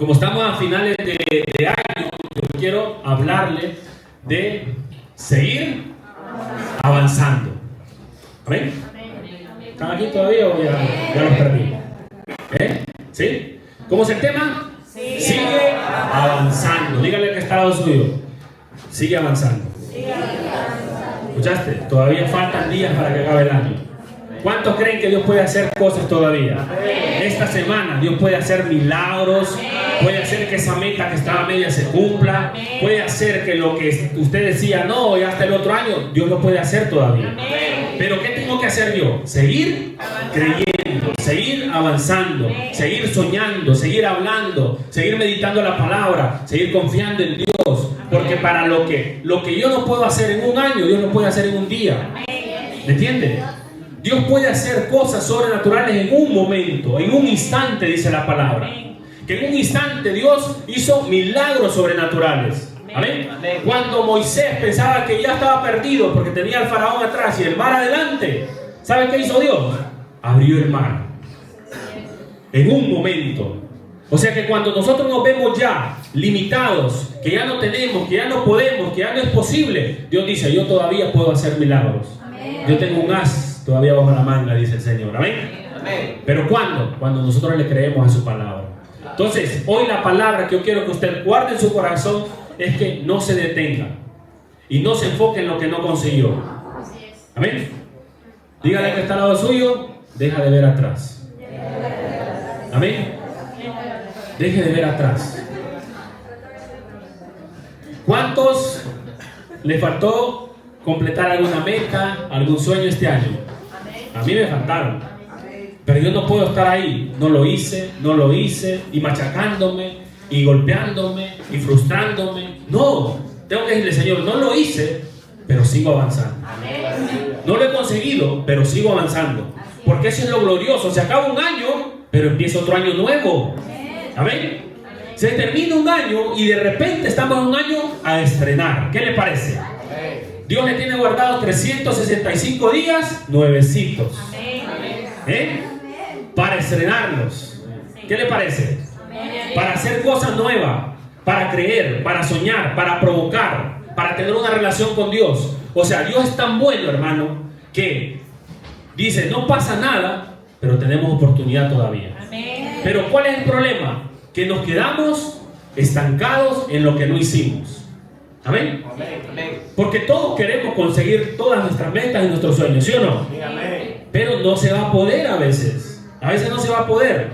Como estamos a finales de año, yo quiero hablarle de seguir avanzando. ¿Amén? ¿Están aquí todavía o ya los perdí? ¿Sí? ¿Cómo es el tema? Sigue avanzando. Dígale que está al lado suyo. Sigue avanzando. ¿Escuchaste? Todavía faltan días para que acabe el año. ¿Cuántos creen que Dios puede hacer cosas todavía? Esta semana Dios puede hacer milagros, puede hacer que esa meta que estaba media se cumpla, puede hacer que lo que usted decía, no, ya hasta el otro año, Dios lo puede hacer todavía. Pero ¿qué tengo que hacer yo? Seguir creyendo, seguir avanzando, seguir soñando, seguir hablando, seguir meditando la palabra, seguir confiando en Dios. Porque para lo que yo no puedo hacer en un año, Dios lo puede hacer en un día. ¿Me entiende? Dios puede hacer cosas sobrenaturales en un momento, en un instante, dice la palabra. Que en un instante Dios hizo milagros sobrenaturales. ¿Amén? Cuando Moisés pensaba que ya estaba perdido porque tenía al faraón atrás y el mar adelante, ¿sabe qué hizo Dios? Abrió el mar. En un momento. O sea que cuando nosotros nos vemos ya limitados, que ya no tenemos, que ya no podemos, que ya no es posible, Dios dice, yo todavía puedo hacer milagros. Yo tengo un as todavía bajo la manga, dice el Señor. ¿Amén? ¿Pero cuándo? Cuando nosotros le creemos a su palabra. Entonces, hoy la palabra que yo quiero que usted guarde en su corazón es que no se detenga y no se enfoque en lo que no consiguió. ¿Amén? Dígale que está al lado suyo, deja de ver atrás. ¿Amén? Deje de ver atrás. ¿Cuántos le faltó completar alguna meta, algún sueño este año? A mí me faltaron. Pero yo no puedo estar ahí. No lo hice, y machacándome, y golpeándome, y frustrándome. No, tengo que decirle, Señor, no lo hice, pero sigo avanzando. No lo he conseguido, pero sigo avanzando. Porque eso es lo glorioso. Se acaba un año, pero empieza otro año nuevo. ¿Amén? Se termina un año y de repente estamos en un año a estrenar. ¿Qué le parece? Dios le tiene guardados 365 días nuevecitos. Para estrenarlos. ¿Qué le parece? Para hacer cosas nuevas, para creer, para soñar, para provocar, para tener una relación con Dios. O sea, Dios es tan bueno, hermano, que dice, no pasa nada, pero tenemos oportunidad todavía. Pero ¿cuál es el problema? Que nos quedamos estancados en lo que no hicimos. ¿Amén? Porque todos queremos conseguir todas nuestras metas y nuestros sueños, ¿sí o no? Pero no se va a poder a veces. A veces no se va a poder.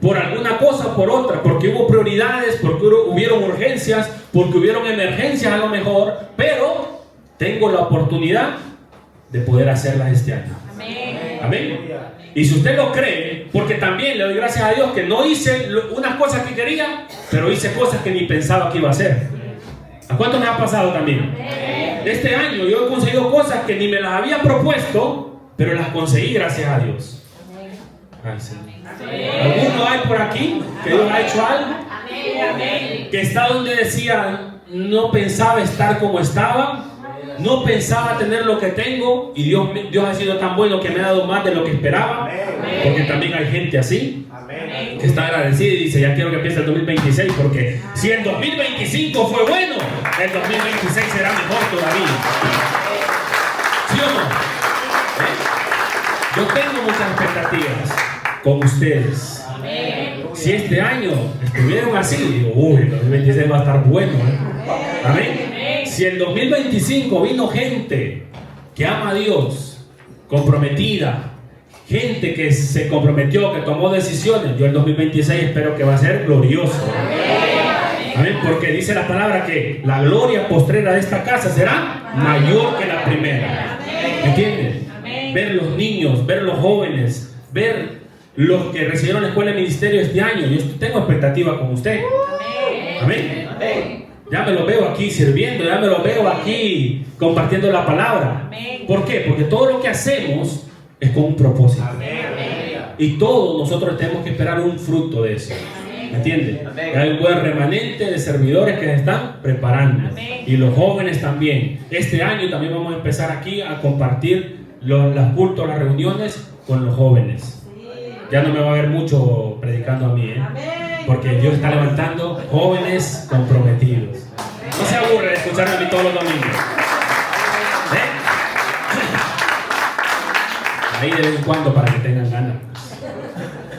Por alguna cosa o por otra. Porque hubo prioridades, porque hubieron urgencias, porque hubieron emergencias a lo mejor. Pero tengo la oportunidad de poder hacerlas este año. Amén. Y si usted lo cree, porque también le doy gracias a Dios que no hice unas cosas que quería, pero hice cosas que ni pensaba que iba a hacer. ¿A cuánto me ha pasado también? Este año yo he conseguido cosas que ni me las había propuesto, pero las conseguí gracias a Dios. Ay, Señor. ¿Alguno hay por aquí que Dios ha hecho algo? Que está donde decía, no pensaba estar como estaba, no pensaba tener lo que tengo, y Dios ha sido tan bueno que me ha dado más de lo que esperaba? Porque también hay gente así que está agradecida y dice, ya quiero que empiece el 2026, porque si el 2025 fue bueno, el 2026 será mejor todavía. ¿Sí o no? Yo tengo muchas expectativas con ustedes. Si este año estuvieron así, digo, uy, el 2026 va a estar bueno. Amén. Si el 2025 vino gente que ama a Dios, comprometida, gente que se comprometió, que tomó decisiones, yo el 2026 espero que va a ser glorioso. Amén. Porque dice la palabra que la gloria postrera de esta casa será mayor que la primera. ¿Me entienden? Ver los niños, ver los jóvenes, ver los que recibieron la escuela de ministerio este año. Yo tengo expectativa con usted. Amén. Ya me lo veo aquí sirviendo, ya me lo veo aquí compartiendo la palabra. ¿Por qué? Porque todo lo que hacemos es con un propósito. Y todos nosotros tenemos que esperar un fruto de eso. ¿Me entiende? Hay un buen remanente de servidores que se están preparando. Y los jóvenes también. Este año también vamos a empezar aquí a compartir los cultos, las reuniones con los jóvenes. Ya no me va a ver mucho predicando a mí, Porque Dios está levantando jóvenes comprometidos. No se aburre de escucharme a mí todos los domingos. Ahí de vez en cuando para que tengan ganas.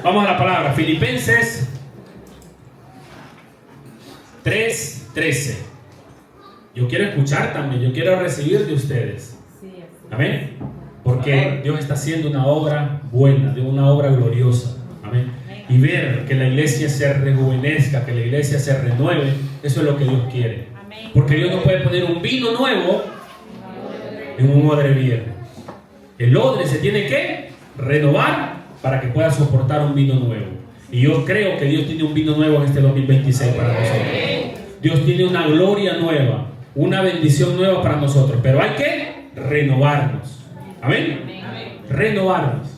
Vamos a la palabra. Filipenses 3:13. Yo quiero escuchar también, yo quiero recibir de ustedes. Amén. Porque Dios está haciendo una obra buena, una obra gloriosa. Amén. Y ver que la iglesia se rejuvenezca, que la iglesia se renueve, eso es lo que Dios quiere. Porque Dios no puede poner un vino nuevo en un odre viejo. El odre se tiene que renovar para que pueda soportar un vino nuevo. Y yo creo que Dios tiene un vino nuevo en este 2026 para nosotros. Dios tiene una gloria nueva, una bendición nueva para nosotros. Pero hay que renovarnos. Amén. Renovarnos.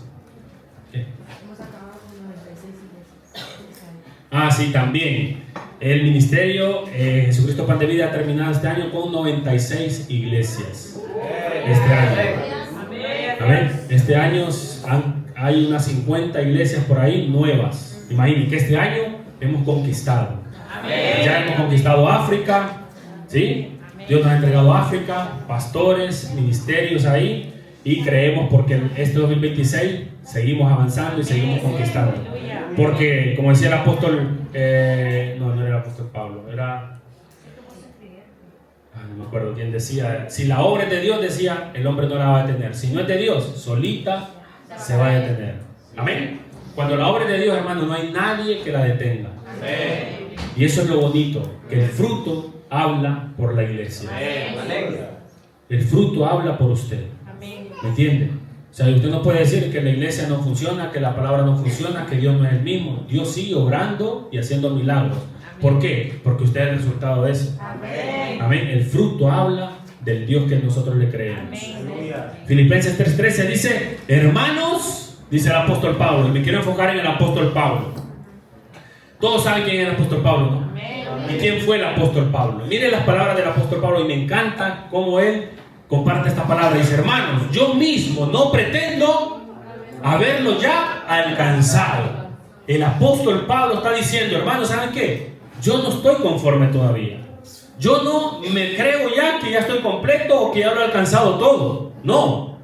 Ah, sí, también. El ministerio Jesucristo Pan de Vida ha terminado este año con 96 iglesias. Este año. Amén. Este año hay unas 50 iglesias por ahí nuevas. Imaginen que este año hemos conquistado. Ya hemos conquistado África. ¿Sí? Dios nos ha entregado África, pastores, ministerios ahí. Y creemos porque este 2026 seguimos avanzando y seguimos conquistando. Porque, como decía el apóstol, no era el apóstol Pablo, era, no me acuerdo quién decía, si la obra es de Dios, decía, el hombre no la va a detener. Si no es de Dios, solita se va a detener. Amén. Cuando la obra es de Dios, hermano, no hay nadie que la detenga. Y eso es lo bonito, que el fruto habla por la iglesia. El fruto habla por usted. ¿Me entiende? O sea, usted no puede decir que la iglesia no funciona, que la palabra no funciona, que Dios no es el mismo. Dios sigue obrando y haciendo milagros. ¿Por qué? Porque usted es el resultado de eso. Amén. El fruto habla del Dios que nosotros le creemos. Filipenses 3:13 dice, hermanos, dice el apóstol Pablo, y me quiero enfocar en el apóstol Pablo. Todos saben quién es el apóstol Pablo, ¿no? ¿Y quién fue el apóstol Pablo? Miren las palabras del apóstol Pablo y me encanta cómo él comparte esta palabra. Dice, hermanos, yo mismo no pretendo haberlo ya alcanzado. El apóstol Pablo está diciendo, hermanos, ¿saben qué? Yo no estoy conforme todavía. Yo no me creo ya que ya estoy completo o que ya lo he alcanzado todo. No.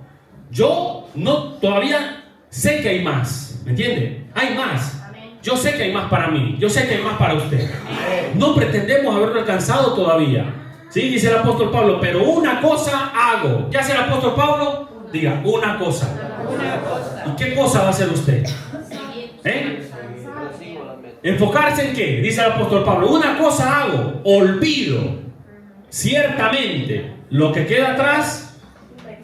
Yo no todavía sé que hay más. ¿Me entiende? Hay más. Yo sé que hay más para mí. Yo sé que hay más para usted. No pretendemos haberlo alcanzado todavía. Sí, dice el apóstol Pablo, pero una cosa hago. ¿Qué hace el apóstol Pablo? Diga, una cosa. ¿Y qué cosa va a hacer usted? ¿Enfocarse en qué? Dice el apóstol Pablo, una cosa hago, olvido ciertamente lo que queda atrás.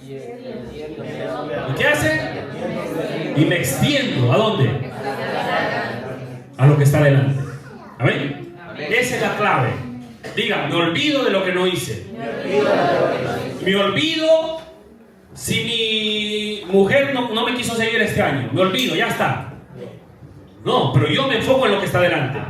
¿Y qué hace? Y me extiendo, ¿a dónde? A lo que está delante. ¿Amén? Esa es la clave. Diga, me olvido de lo que no hice. Me olvido si mi mujer no me quiso seguir este año. Me olvido, ya está. No, pero yo me enfoco en lo que está delante.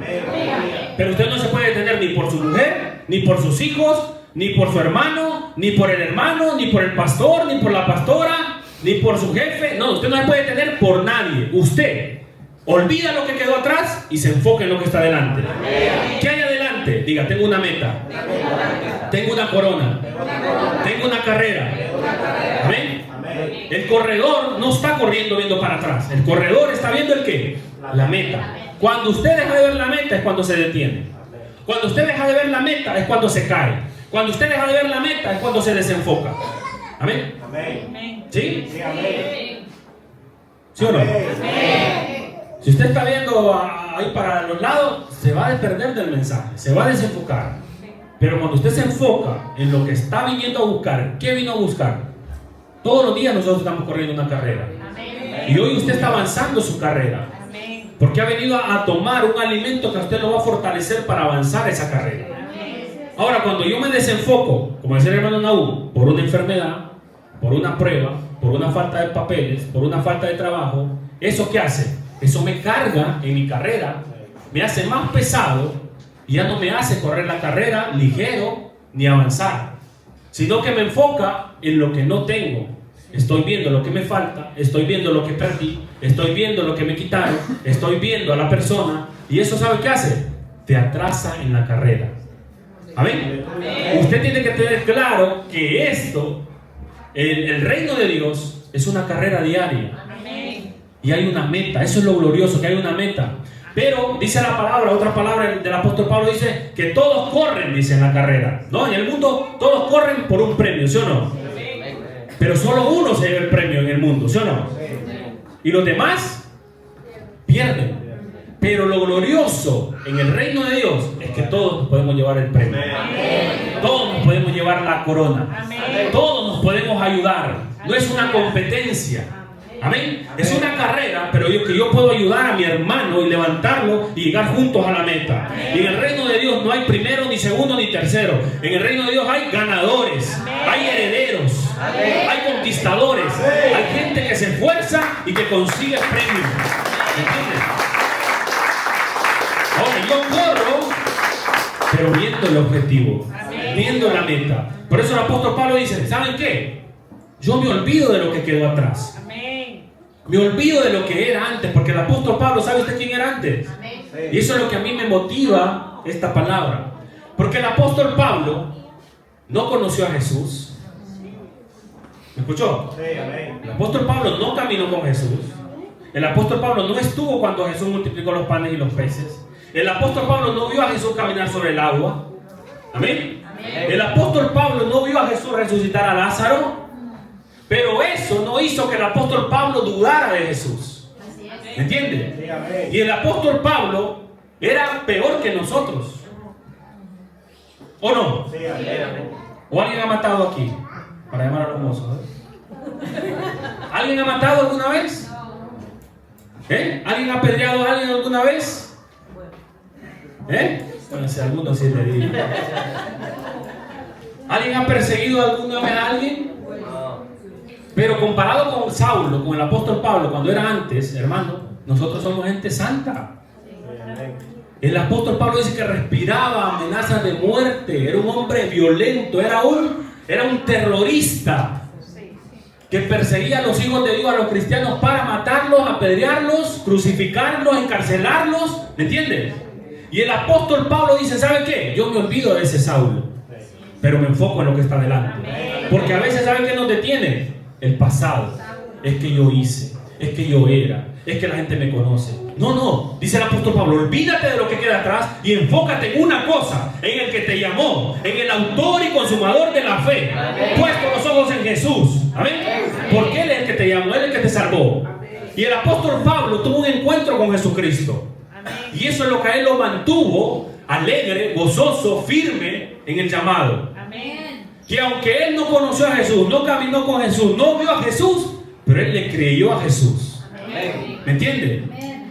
Pero usted no se puede detener ni por su mujer, ni por sus hijos, ni por su hermano, ni por el hermano, ni por el pastor, ni por la pastora, ni por su jefe. No, usted no se puede detener por nadie. Usted olvida lo que quedó atrás y se enfoca en lo que está delante. ¿Qué hay adelante? Diga, tengo una meta, tengo una corona, tengo una carrera. Amén. El corredor no está corriendo viendo para atrás. El corredor está viendo el qué, la meta. Cuando usted deja de ver la meta es cuando se detiene. Cuando usted deja de ver la meta es cuando se cae. Cuando usted deja de ver la meta es cuando se desenfoca. Amén. ¿Sí? ¿Sí o no? Si usted está viendo ahí para los lados, se va a perder del mensaje, se va a desenfocar. Pero cuando usted se enfoca en lo que está viniendo a buscar, ¿qué vino a buscar? Todos los días nosotros estamos corriendo una carrera. Y hoy usted está avanzando su carrera. Porque ha venido a tomar un alimento que a usted lo va a fortalecer para avanzar esa carrera. Ahora, cuando yo me desenfoco, como decía el hermano Naúm, por una enfermedad, por una prueba, por una falta de papeles, por una falta de trabajo, ¿eso qué hace? Eso me carga en mi carrera, me hace más pesado y ya no me hace correr la carrera ligero ni avanzar, sino que me enfoca en lo que no tengo. Estoy viendo lo que me falta, estoy viendo lo que perdí, estoy viendo lo que me quitaron, estoy viendo a la persona Y eso, ¿sabe qué hace? Te atrasa en la carrera. Amén. Usted tiene que tener claro que esto, el reino de Dios, es una carrera diaria. Y hay una meta. Eso es lo glorioso, que hay una meta. Pero dice la palabra, otra palabra del apóstol Pablo dice que todos corren, dice, en la carrera, ¿no? En el mundo todos corren por un premio, ¿sí o no? Pero solo uno se lleva el premio en el mundo, ¿sí o no? Y los demás pierden. Pero lo glorioso en el reino de Dios es que todos nos podemos llevar el premio. Todos nos podemos llevar la corona. Todos nos podemos ayudar. No es una competencia. Amén. Es una carrera, pero que yo puedo ayudar a mi hermano y levantarlo y llegar juntos a la meta. Y en el reino de Dios no hay primero, ni segundo, ni tercero. En el reino de Dios hay ganadores, hay herederos, hay conquistadores, hay gente que se esfuerza y que consigue premios. ¿Entiendes? Ahora yo corro, pero viendo el objetivo, viendo la meta. Por eso el apóstol Pablo dice, ¿saben qué? Yo me olvido de lo que quedó atrás. Me olvido de lo que era antes, porque el apóstol Pablo, ¿sabe usted quién era antes? Y eso es lo que a mí me motiva esta palabra. Porque el apóstol Pablo no conoció a Jesús. ¿Me escuchó? El apóstol Pablo no caminó con Jesús. El apóstol Pablo no estuvo cuando Jesús multiplicó los panes y los peces. El apóstol Pablo no vio a Jesús caminar sobre el agua. ¿Amén? El apóstol Pablo no vio a Jesús resucitar a Lázaro. Pero eso no hizo que el apóstol Pablo dudara de Jesús. ¿Me entiende? Y el apóstol Pablo era peor que nosotros. ¿O no? ¿O alguien ha matado aquí? Para llamar a los mozos. ¿Alguien ha matado alguna vez? ¿Alguien ha apedreado a alguien alguna vez? Bueno, si alguno sí le digo. ¿Alguien ha perseguido alguna vez a alguien? Pero comparado con Saulo, con el apóstol Pablo, cuando era antes, hermano, nosotros somos gente santa. El apóstol Pablo dice que respiraba amenazas de muerte, era un hombre violento, era un terrorista que perseguía a los hijos de Dios, a los cristianos, para matarlos, apedrearlos, crucificarlos, encarcelarlos. ¿Me entiendes? Y el apóstol Pablo dice, ¿sabe qué? Yo me olvido de ese Saulo, pero me enfoco en lo que está delante. Porque a veces, ¿sabe qué nos detiene? El pasado. Es que yo hice, es que yo era, es que la gente me conoce. No, dice el apóstol Pablo, olvídate de lo que queda atrás y enfócate en una cosa, en el que te llamó, en el autor y consumador de la fe. Puesto los ojos en Jesús. Amén. Porque Él es el que te llamó, Él es el que te salvó. Y el apóstol Pablo tuvo un encuentro con Jesucristo. Y eso es lo que a él lo mantuvo alegre, gozoso, firme en el llamado. Que aunque él no conoció a Jesús, no caminó con Jesús, no vio a Jesús, pero él le creyó a Jesús. ¿Me entiende?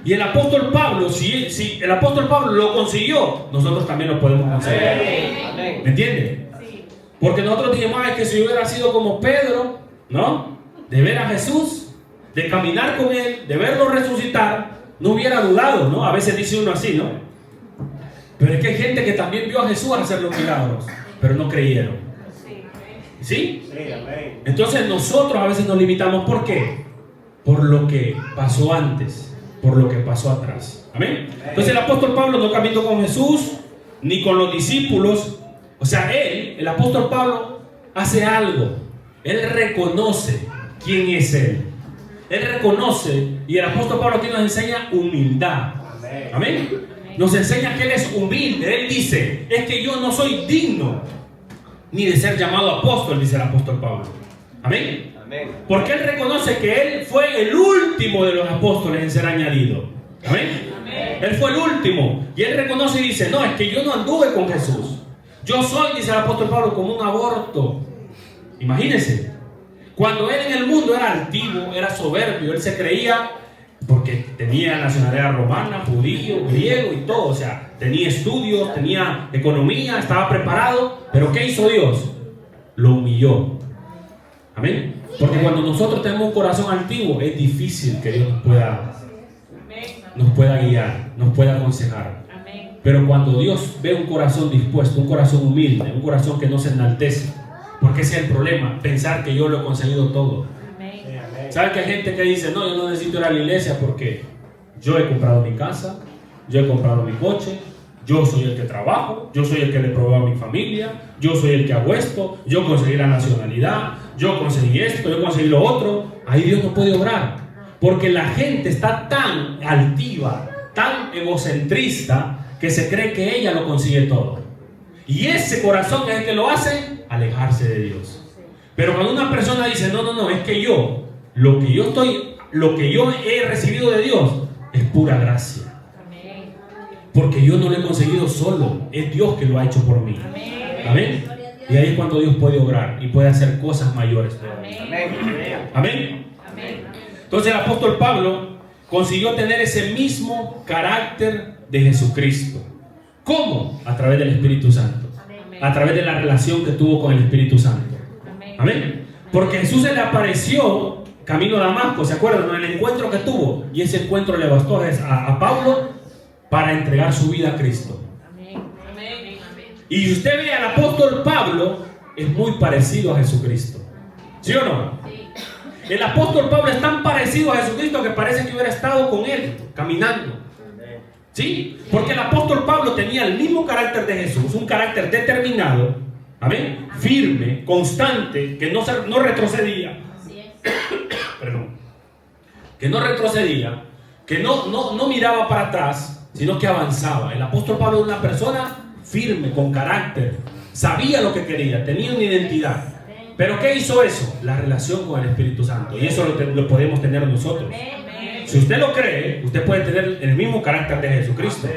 Y el apóstol Pablo, si el apóstol Pablo lo consiguió, nosotros también lo podemos conseguir. ¿Me entiende? Porque nosotros dijimos, que si hubiera sido como Pedro, ¿no? De ver a Jesús, de caminar con él, de verlo resucitar, no hubiera dudado, ¿no? A veces dice uno así, ¿no? Pero es que hay gente que también vio a Jesús hacer los milagros, pero no creyeron. ¿Sí? Entonces nosotros a veces nos limitamos. ¿Por qué? Por lo que pasó antes, por lo que pasó atrás. Amén. Entonces el apóstol Pablo no caminó con Jesús ni con los discípulos. O sea, el apóstol Pablo hace algo. Él reconoce quién es él. Él reconoce, y el apóstol Pablo aquí nos enseña humildad. Amén. Nos enseña que él es humilde. Él dice, es que yo no soy digno ni de ser llamado apóstol, dice el apóstol Pablo. Amén. Porque él reconoce que él fue el último de los apóstoles en ser añadido. Amén. Él fue el último. Y él reconoce y dice, no, es que yo no anduve con Jesús. Yo soy, dice el apóstol Pablo, como un aborto. Imagínense. Cuando él en el mundo era altivo, era soberbio, él se creía, porque tenía nacionalidad romana, judío, griego y todo. O sea, tenía estudios, tenía economía, estaba preparado. Pero ¿qué hizo Dios? Lo humilló. Amén. Porque cuando nosotros tenemos un corazón altivo, es difícil que Dios nos pueda guiar, nos pueda aconsejar. Pero cuando Dios ve un corazón dispuesto, un corazón humilde, un corazón que no se enaltece, porque ese es el problema, pensar que yo lo he conseguido todo. ¿Sabe que hay gente que dice, no, yo no necesito ir a la iglesia porque yo he comprado mi casa, yo he comprado mi coche, yo soy el que trabajo, yo soy el que le proveo a mi familia, yo soy el que hago esto, yo conseguí la nacionalidad, yo conseguí esto, yo conseguí lo otro. Ahí Dios no puede obrar, porque la gente está tan altiva, tan egocentrista, que se cree que ella lo consigue todo. Y ese corazón es el que lo hace alejarse de Dios. Pero cuando una persona dice, no, es que lo que yo he recibido de Dios es pura gracia. Porque yo no lo he conseguido solo, es Dios que lo ha hecho por mí. Amén. Y ahí es cuando Dios puede obrar y puede hacer cosas mayores todavía. Amén. Entonces el apóstol Pablo consiguió tener ese mismo carácter de Jesucristo. ¿Cómo? A través del Espíritu Santo. A través de la relación que tuvo con el Espíritu Santo. Amén. Porque Jesús se le apareció camino a Damasco, ¿se acuerdan? En el encuentro que tuvo. Y ese encuentro le bastó a Pablo para entregar su vida a Cristo. Y usted ve al apóstol Pablo, es muy parecido a Jesucristo. ¿Sí o no? El apóstol Pablo es tan parecido a Jesucristo que parece que hubiera estado con él, caminando. ¿Sí? Porque el apóstol Pablo tenía el mismo carácter de Jesús, un carácter determinado, amén, firme, constante, que no retrocedía. Perdón. Que no retrocedía, que no miraba para atrás, sino que avanzaba. El apóstol Pablo era una persona firme, con carácter, sabía lo que quería, tenía una identidad. ¿Pero qué hizo eso? La relación con el Espíritu Santo. Y eso lo podemos tener nosotros. Si usted lo cree, usted puede tener el mismo carácter de Jesucristo.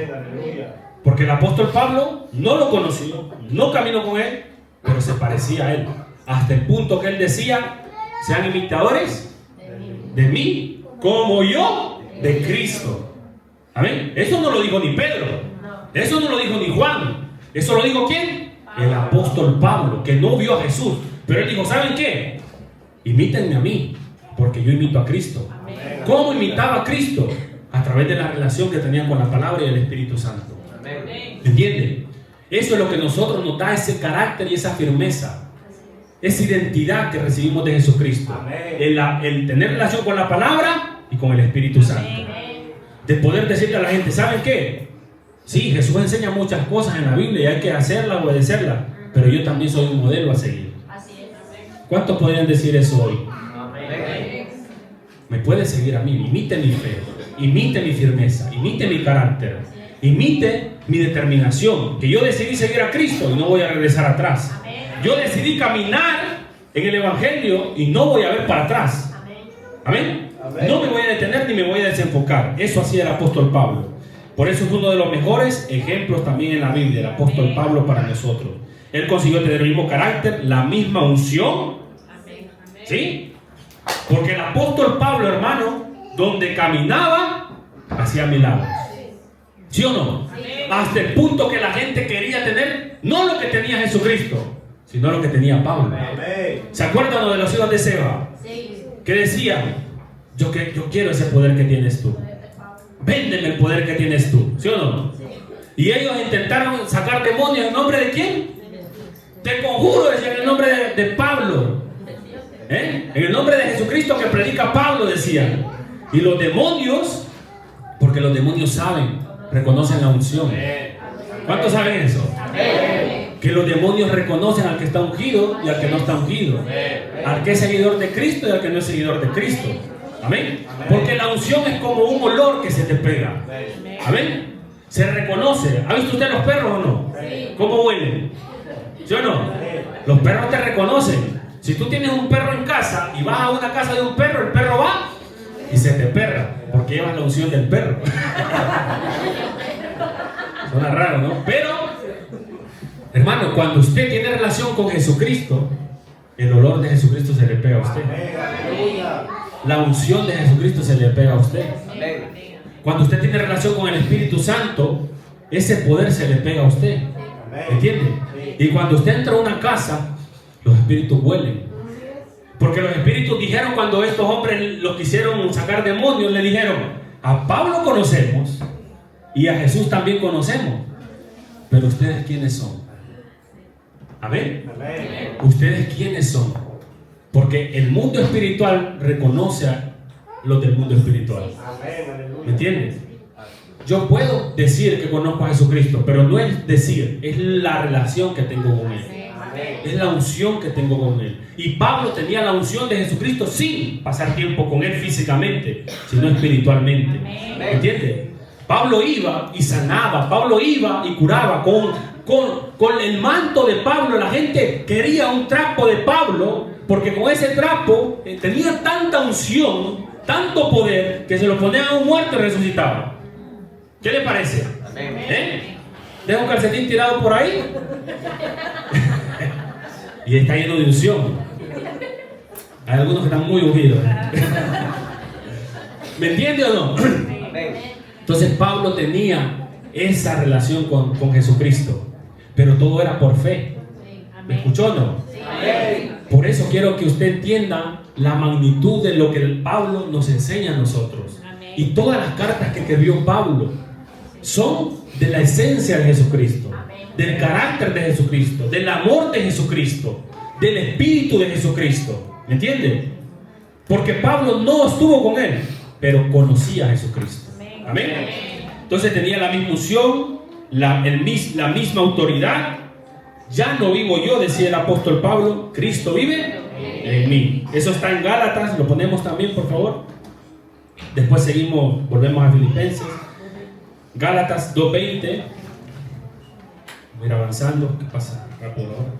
Porque el apóstol Pablo no lo conoció, no caminó con él, pero se parecía a él. Hasta el punto que él decía, sean imitadores de mí, como yo de Cristo. Amén. Eso no lo dijo ni Pedro, eso no lo dijo ni Juan, eso lo dijo ¿quién? El apóstol Pablo, que no vio a Jesús, pero él dijo, ¿saben qué? Imítenme a mí, porque yo imito a Cristo. ¿Cómo imitaba a Cristo? A través de la relación que tenía con la palabra y el Espíritu Santo. ¿Entienden? Eso es lo que nosotros nos da ese carácter y esa firmeza, esa identidad que recibimos de Jesucristo. El tener relación con la palabra y con el Espíritu Santo. De poder decirle a la gente, ¿saben qué? Sí, Jesús enseña muchas cosas en la Biblia y hay que hacerlas, obedecerlas, pero yo también soy un modelo a seguir. ¿Cuántos podrían decir eso hoy? Me puede seguir a mí, imite mi fe, imite mi firmeza, imite mi carácter, imite mi determinación, que yo decidí seguir a Cristo y no voy a regresar atrás. Yo decidí caminar en el Evangelio y no voy a ver para atrás. Amén. No me voy a detener ni me voy a desenfocar. Eso hacía el apóstol Pablo. Por eso es uno de los mejores ejemplos también en la Biblia, el apóstol Pablo para nosotros. Él consiguió tener el mismo carácter, la misma unción. ¿Sí? Porque el apóstol Pablo, hermano, donde caminaba, hacía milagros. ¿Sí o no? Hasta el punto que la gente quería tener, no lo que tenía Jesucristo, sino lo que tenía Pablo. ¿Se acuerdan de los hijos de Seba? Que decían, yo quiero ese poder que tienes tú. Véndeme el poder que tienes tú. ¿Sí o no? Y ellos intentaron sacar demonios en nombre de ¿quién? Te conjuro, decían, en el nombre de Pablo. En el nombre de Jesucristo que predica Pablo, decían. Y los demonios, porque los demonios saben, reconocen la unción. ¿Cuántos saben eso? Que los demonios reconocen al que está ungido y al que no está ungido, al que es seguidor de Cristo y al que no es seguidor de Cristo. Amén. Porque la unción es como un olor que se te pega. Amén. Se reconoce. ¿Ha visto usted los perros o no? ¿Cómo huelen? ¿Sí o no? Los perros te reconocen. Si tú tienes un perro en casa y vas a una casa de un perro, el perro va y se te perra, porque llevas la unción del perro. Suena raro, ¿no? Pero, hermano, cuando usted tiene relación con Jesucristo, el olor de Jesucristo se le pega a usted. La unción de Jesucristo se le pega a usted. Cuando usted tiene relación con el Espíritu Santo, ese poder se le pega a usted. ¿Entiende? Y cuando usted entra a una casa, los espíritus huelen. Porque los espíritus dijeron, cuando estos hombres los quisieron sacar demonios, le dijeron, a Pablo conocemos y a Jesús también conocemos, pero ustedes ¿quiénes son? Amén. ¿Ustedes quiénes son? Porque el mundo espiritual reconoce a los del mundo espiritual. ¿Me entiendes? Yo puedo decir que conozco a Jesucristo, pero no es decir, es la relación que tengo con Él. Es la unción que tengo con Él. Y Pablo tenía la unción de Jesucristo sin pasar tiempo con Él físicamente, sino espiritualmente. ¿Me entiendes? Pablo iba y sanaba, Pablo iba y curaba. Con el manto de Pablo, la gente quería un trapo de Pablo, porque con ese trapo tenía tanta unción, tanto poder, que se lo ponían a un muerto y resucitaba. ¿Qué le parece? ¿Deja un calcetín tirado por ahí? Y está lleno de unción. Hay algunos que están muy ungidos. ¿Me entiende o no? Entonces Pablo tenía esa relación con Jesucristo, pero todo era por fe. ¿Me escuchó o no? Por eso quiero que usted entienda la magnitud de lo que Pablo nos enseña a nosotros. Y todas las cartas que escribió Pablo son de la esencia de Jesucristo, del carácter de Jesucristo, del amor de Jesucristo, del espíritu de Jesucristo. ¿Me entiende? Porque Pablo no estuvo con él, pero conocía a Jesucristo. Amén. Entonces tenía la misma unción, la misma autoridad. Ya no vivo yo, decía el apóstol Pablo, Cristo vive en mí. Eso está en Gálatas, lo ponemos también, por favor. Después seguimos, volvemos a Filipenses. Gálatas 2:20. Voy a ir avanzando. ¿Qué pasa? Rápido ahora.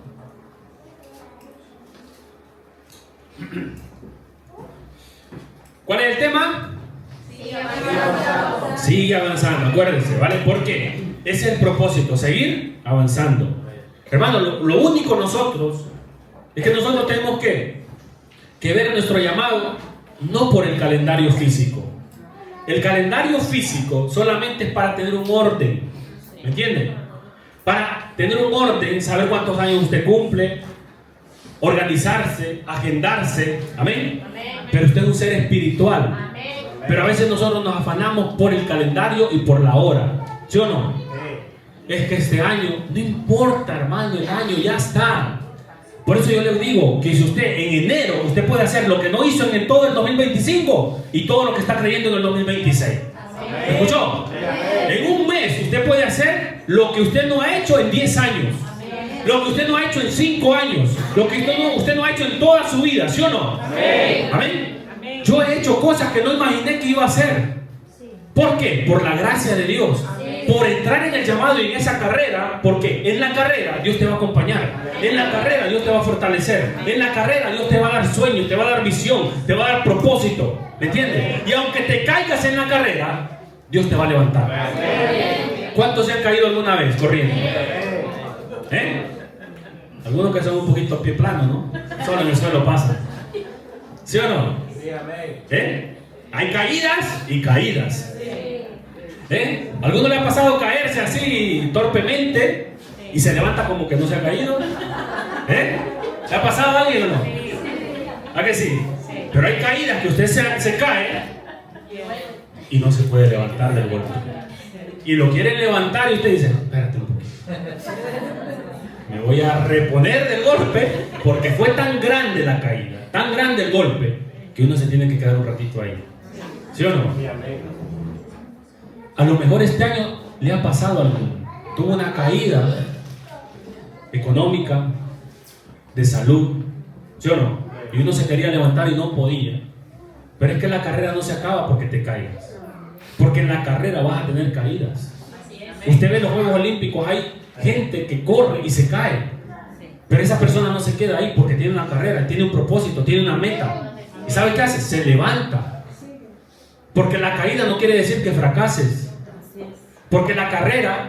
¿Cuál es el tema? Sigue avanzando, acuérdense, ¿vale? ¿Por qué? Ese es el propósito, seguir avanzando. Hermano, lo único nosotros es que nosotros tenemos que ver nuestro llamado no por el calendario físico. El calendario físico solamente es para tener un orden, ¿me entienden? Para tener un orden, saber cuántos años usted cumple, organizarse, agendarse, ¿amén? Pero usted es un ser espiritual. Pero a veces nosotros nos afanamos por el calendario y por la hora, ¿sí o no? Es que este año, no importa, hermano, el año ya está. Por eso yo les digo que si usted en enero, usted puede hacer lo que no hizo en todo el 2025 y todo lo que está creyendo en el 2026. ¿Me escuchó? En un mes usted puede hacer lo que usted no ha hecho en 10 años. Lo que usted no ha hecho en 5 años. Lo que usted no ha hecho en toda su vida, ¿sí o no? Amén. Yo he hecho cosas que no imaginé que iba a hacer. ¿Por qué? Por la gracia de Dios. Por entrar en el llamado y en esa carrera. Porque en la carrera Dios te va a acompañar. En la carrera Dios te va a fortalecer. En la carrera Dios te va a dar sueños, te va a dar visión, te va a dar propósito. ¿Me entiendes? Y aunque te caigas en la carrera, Dios te va a levantar. ¿Cuántos se han caído alguna vez corriendo? Algunos que son un poquito a pie plano, ¿no? Solo en el suelo pasan. ¿Sí o no? Hay caídas y caídas. ¿Alguno le ha pasado caerse así torpemente y se levanta como que no se ha caído? ¿Le ha pasado a alguien o no? ¿A que sí? Pero hay caídas que usted se cae y no se puede levantar del golpe. Y lo quieren levantar y usted dice, espérate un poquito. Me voy a reponer del golpe porque fue tan grande la caída, tan grande el golpe, que uno se tiene que quedar un ratito ahí. ¿Sí o no? A lo mejor este año le ha pasado algo. Tuvo una caída económica, de salud, ¿sí o no? Y uno se quería levantar y no podía. Pero es que la carrera no se acaba porque te caigas. Porque en la carrera vas a tener caídas. Usted ve los Juegos Olímpicos, hay gente que corre y se cae. Pero esa persona no se queda ahí porque tiene una carrera, tiene un propósito, tiene una meta. ¿Y sabe qué hace? Se levanta. Porque la caída no quiere decir que fracases. Porque en la carrera,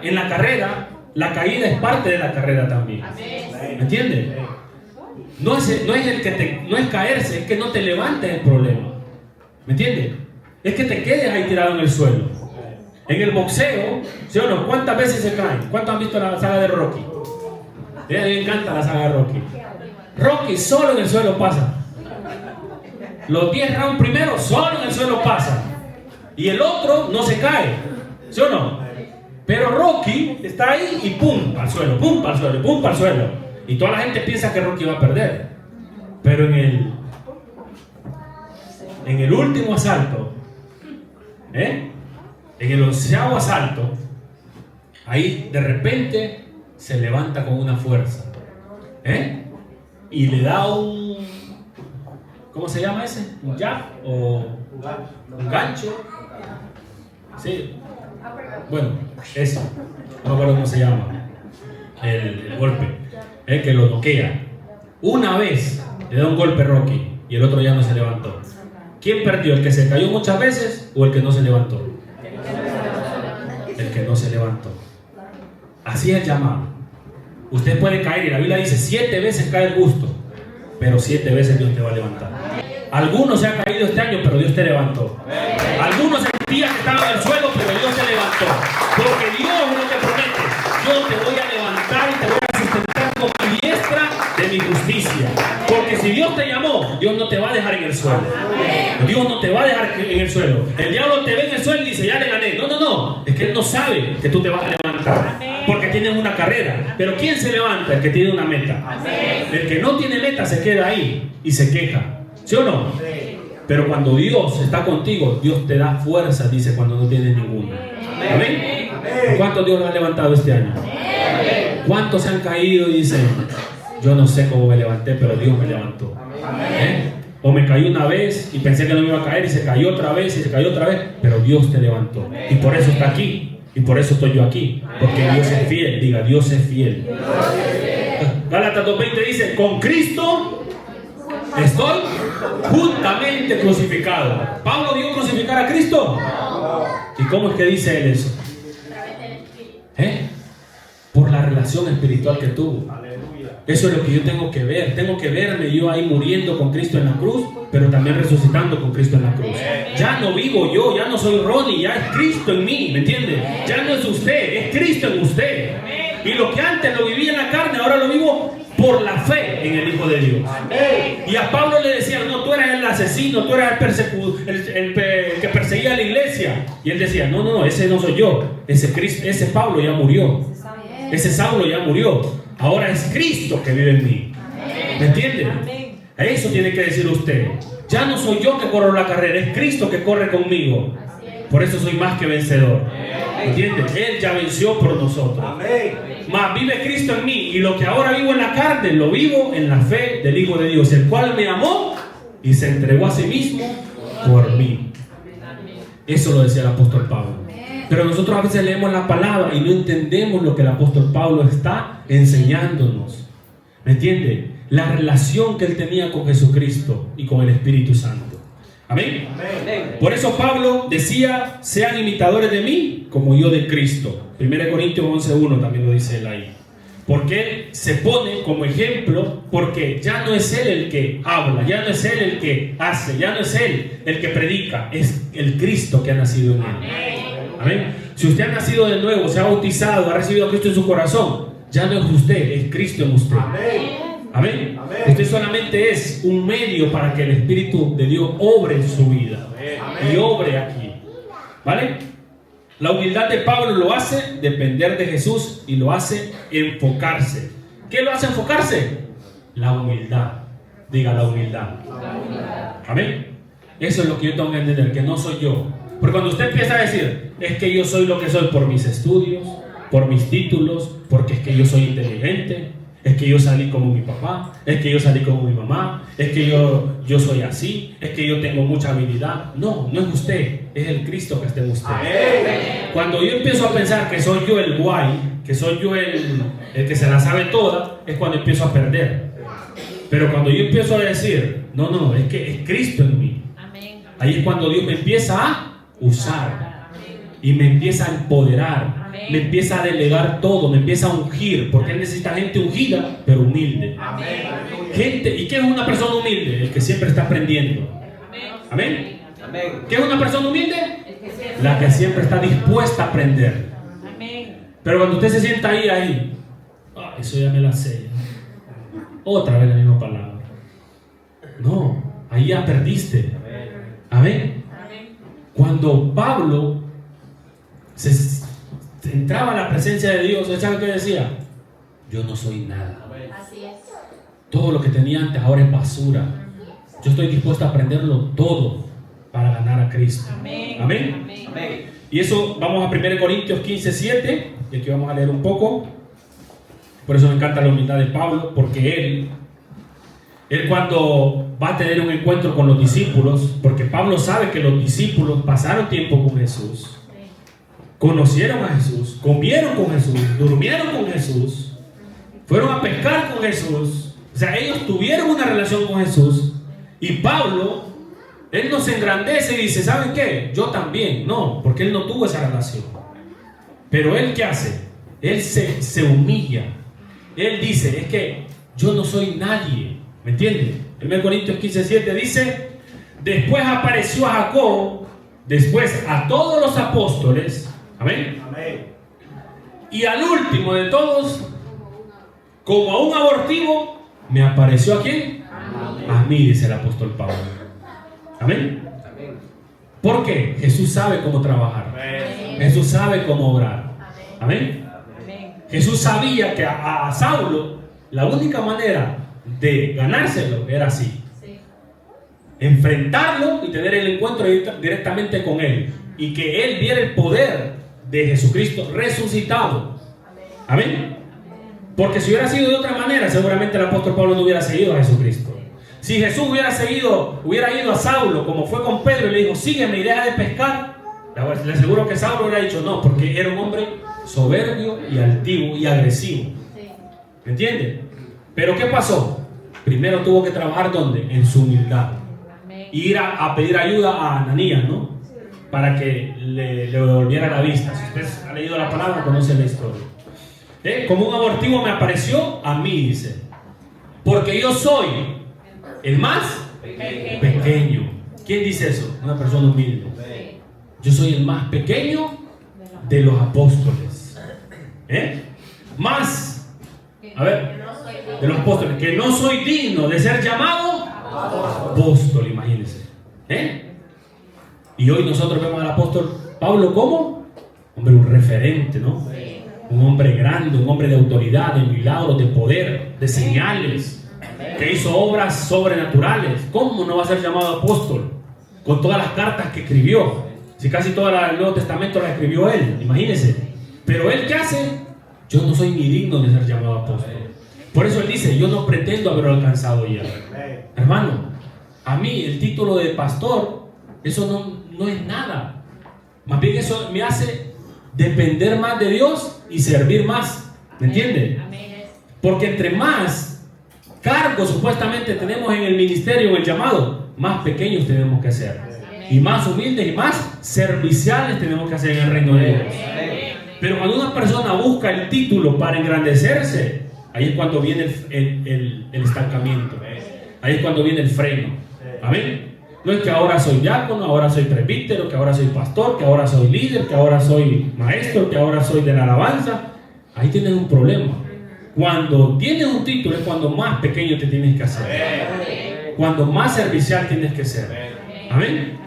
la caída es parte de la carrera también. ¿Me entiendes? No es caerse, es que no te levantes el problema. ¿Me entiendes? Es que te quedes ahí tirado en el suelo. En el boxeo, ¿sí o no? ¿Cuántas veces se caen? ¿Cuántos han visto la saga de Rocky? A mí me encanta la saga de Rocky. Rocky solo en el suelo pasa. Los 10 rounds primero solo en el suelo pasa. Y el otro no se cae. ¿Sí o no? Pero Rocky está ahí y pum, al suelo, pum, al suelo, pum, al suelo. Y toda la gente piensa que Rocky va a perder. Pero en el último asalto, En el 11º asalto, ahí de repente se levanta con una fuerza. Y le da un... ¿Cómo se llama ese? ¿Un jab? ¿O un gancho? Sí. Bueno, eso. No me acuerdo cómo se llama. El golpe. El que lo noquea. Una vez le da un golpe Rocky y el otro ya no se levantó. ¿Quién perdió? ¿El que se cayó muchas veces o el que no se levantó? El que no se levantó. Así es el llamado. Usted puede caer y la Biblia dice 7 veces cae el justo, pero 7 veces Dios te va a levantar. Algunos se han caído este año, pero Dios te levantó. Algunos sentían que estaban en el suelo, pero Dios te levantó. Porque Dios no te promete: yo te voy a levantar y te voy a sustentar con mi diestra de mi justicia. Porque si Dios te llamó, Dios no te va a dejar en el suelo. Dios no te va a dejar en el suelo. El diablo te ve en el suelo y dice: ya le gané. No. Es que él no sabe que tú te vas a levantar. Porque tienes una carrera. Pero ¿quién se levanta? El que tiene una meta. El que no tiene meta se queda ahí y se queja. ¿Sí o no? Pero cuando Dios está contigo, Dios te da fuerza, dice, cuando no tienes ninguna. ¿Amén? ¿Cuántos Dios lo ha levantado este año? ¿Cuántos se han caído y dicen: yo no sé cómo me levanté, pero Dios me levantó? O me caí una vez y pensé que no me iba a caer y se cayó otra vez y se cayó otra vez, pero Dios te levantó. Y por eso está aquí. Y por eso estoy yo aquí. Porque Dios es fiel. Diga: Dios es fiel. Gálatas 2:20 dice: con Cristo estoy juntamente crucificado. ¿Pablo dio crucificar a Cristo? ¿Y cómo es que dice él eso? Por la relación espiritual que tuvo. Eso es lo que yo tengo que ver. Tengo que verme yo ahí muriendo con Cristo en la cruz, pero también resucitando con Cristo en la cruz. Ya no vivo yo, ya no soy Ronnie, ya es Cristo en mí, ¿me entiende? Ya no es usted, es Cristo en usted. Y lo que antes lo vivía en la carne, ahora lo vivo por la fe en el Hijo de Dios. Y a Pablo le decían: no, tú eras el asesino, tú eras el que perseguía a la iglesia. Y él decía: no, ese no soy yo. Ese Pablo ya murió. Ese Saulo ya murió. Ahora es Cristo que vive en mí. ¿Me entiende? Eso tiene que decir usted. Ya no soy yo que corro la carrera, es Cristo que corre conmigo. Por eso soy más que vencedor. ¿Entiende? Él ya venció por nosotros. Más vive Cristo en mí, y lo que ahora vivo en la carne lo vivo en la fe del Hijo de Dios, el cual me amó y se entregó a sí mismo por mí. Eso lo decía el apóstol Pablo. Pero nosotros a veces leemos la palabra y no entendemos lo que el apóstol Pablo está enseñándonos. ¿Me entiende? La relación que él tenía con Jesucristo y con el Espíritu Santo. ¿Amén? Por eso Pablo decía: sean imitadores de mí como yo de Cristo. 1 Corintios 11:1 también lo dice él ahí. Porque él se pone como ejemplo, porque ya no es él el que habla, ya no es él el que hace, ya no es él el que predica, es el Cristo que ha nacido en él. Amén. Si usted ha nacido de nuevo, se ha bautizado, ha recibido a Cristo en su corazón, ya no es usted, es Cristo en usted. Amén. Usted solamente es un medio para que el Espíritu de Dios obre en su vida. Y obre aquí. ¿Vale? La humildad de Pablo lo hace depender de Jesús y lo hace enfocarse. ¿Qué lo hace enfocarse? La humildad. Diga: la humildad. Amén. Eso es lo que yo tengo que entender, que no soy yo. Porque cuando usted empieza a decir: es que yo soy lo que soy por mis estudios, por mis títulos, porque es que yo soy inteligente, es que yo salí como mi papá, es que yo salí como mi mamá, es que yo soy así, es que yo tengo mucha habilidad. No, no es usted, es el Cristo que está en usted. Cuando yo empiezo a pensar que soy yo el guay, que soy yo el que se la sabe toda, es cuando empiezo a perder. Pero cuando yo empiezo a decir: no, es que es Cristo en mí, ahí es cuando Dios me empieza a usar y me empieza a empoderar. Me empieza a delegar todo, me empieza a ungir, porque él necesita gente ungida, pero humilde. Gente, ¿y qué es una persona humilde? El que siempre está aprendiendo. Amén. ¿Qué es una persona humilde? La que siempre está dispuesta a aprender. Pero cuando usted se sienta ahí, eso ya me la sé. Otra vez la misma palabra. No, ahí ya perdiste. Amén. Cuando Pablo se entraba a la presencia de Dios, ¿sabe qué decía? Yo no soy nada. Así es. Todo lo que tenía antes ahora es basura. Yo estoy dispuesto a aprenderlo todo para ganar a Cristo. Amén. Y eso, vamos a 1 Corintios 15:7, y aquí vamos a leer un poco. Por eso me encanta la humildad de Pablo, porque él cuando va a tener un encuentro con los discípulos, porque Pablo sabe que los discípulos pasaron tiempo con Jesús, conocieron a Jesús, comieron con Jesús, durmieron con Jesús, fueron a pescar con Jesús. O sea, ellos tuvieron una relación con Jesús. Y Pablo, él no se engrandece y dice, ¿saben qué? Yo también. No, porque él no tuvo esa relación. Pero él, ¿qué hace? Él se humilla. Él dice, es que yo no soy nadie. ¿Me entienden? 1 Corintios 15:7 dice, después apareció a Jacob, después a todos los apóstoles. Amén. Amén. Y al último de todos, como a un abortivo, me apareció ¿a quién? Amén. A mí, dice el apóstol Pablo. Amén. Amén. ¿Por qué? Jesús sabe cómo trabajar. Amén. Jesús sabe cómo obrar. Amén. Amén. Jesús sabía que a Saulo la única manera de ganárselo era así. Sí. Enfrentarlo y tener el encuentro directamente con él. Y que él viera el poder de Jesucristo resucitado. Amén. Porque si hubiera sido de otra manera, seguramente el apóstol Pablo no hubiera seguido a Jesucristo. Si Jesús hubiera ido a Saulo, como fue con Pedro, y le dijo, sígueme y deja de pescar, le aseguro que Saulo hubiera dicho no, porque era un hombre soberbio y altivo y agresivo. ¿Me entiende? Pero ¿qué pasó? Primero tuvo que trabajar ¿dónde? En su humildad. Ir a pedir ayuda a Ananías, ¿no? Para que le devolviera la vista. Si usted ha leído la palabra, conoce la historia. Como un abortivo me apareció a mí, dice, porque yo soy el más pequeño. ¿Quién dice eso? Una persona humilde. Yo soy el más pequeño de los apóstoles. Más, a ver, de los apóstoles, que no soy digno de ser llamado apóstol, imagínense. Y hoy nosotros vemos al apóstol Pablo como hombre, un referente, ¿no? Un hombre grande, un hombre de autoridad, de milagros, de poder, de señales, que hizo obras sobrenaturales. ¿Cómo no va a ser llamado apóstol? Con todas las cartas que escribió. Si casi todo el Nuevo Testamento la escribió él, imagínense. Pero él, ¿qué hace? Yo no soy ni digno de ser llamado apóstol. Por eso él dice, yo no pretendo haberlo alcanzado ya. Hermano, a mí el título de pastor, eso no es nada. Más bien eso me hace depender más de Dios y servir más. ¿Me entiende? Porque entre más cargos supuestamente tenemos en el ministerio, en el llamado, más pequeños tenemos que ser. Y más humildes y más serviciales tenemos que hacer en el reino de Dios. Pero cuando una persona busca el título para engrandecerse, ahí es cuando viene el estancamiento. Ahí es cuando viene el freno. Amén. No es que ahora soy diácono, ahora soy presbítero, que ahora soy pastor, que ahora soy líder, que ahora soy maestro, que ahora soy de la alabanza. Ahí tienes un problema. Cuando tienes un título es cuando más pequeño te tienes que hacer. Cuando más servicial tienes que ser. Amén.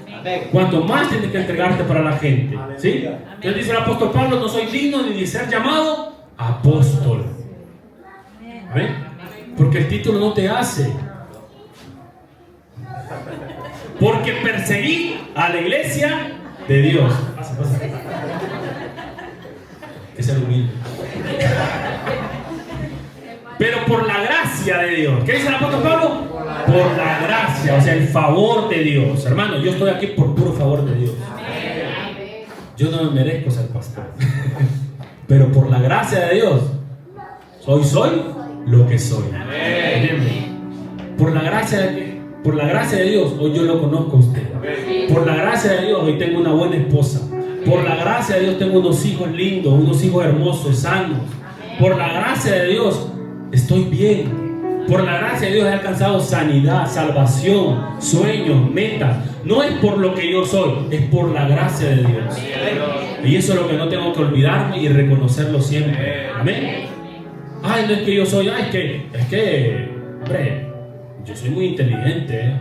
Cuanto más tienes que entregarte para la gente. ¿Sí? Entonces dice el apóstol Pablo, no soy digno ni de ser llamado apóstol. Amén. Porque el título no te hace. Porque perseguí a la iglesia de Dios. Pasa. Que ser humilde. Pero por la gracia de Dios. ¿Qué dice el apóstol Pablo? Por la gracia, o sea, el favor de Dios. Hermano, yo estoy aquí por puro favor de Dios. Yo no me merezco ser pastor. Pero por la gracia de Dios, hoy soy lo que soy. Por la gracia de Dios, hoy yo lo conozco a usted. Por la gracia de Dios, hoy tengo una buena esposa. Por la gracia de Dios, tengo unos hijos lindos, unos hijos hermosos, sanos. Por la gracia de Dios, estoy bien. Por la gracia de Dios he alcanzado sanidad, salvación, sueños, metas. No es por lo que yo soy, es por la gracia de Dios. Y eso es lo que no tengo que olvidarme y reconocerlo siempre. Amén. Ay, no es que yo soy, es que, hombre, yo soy muy inteligente,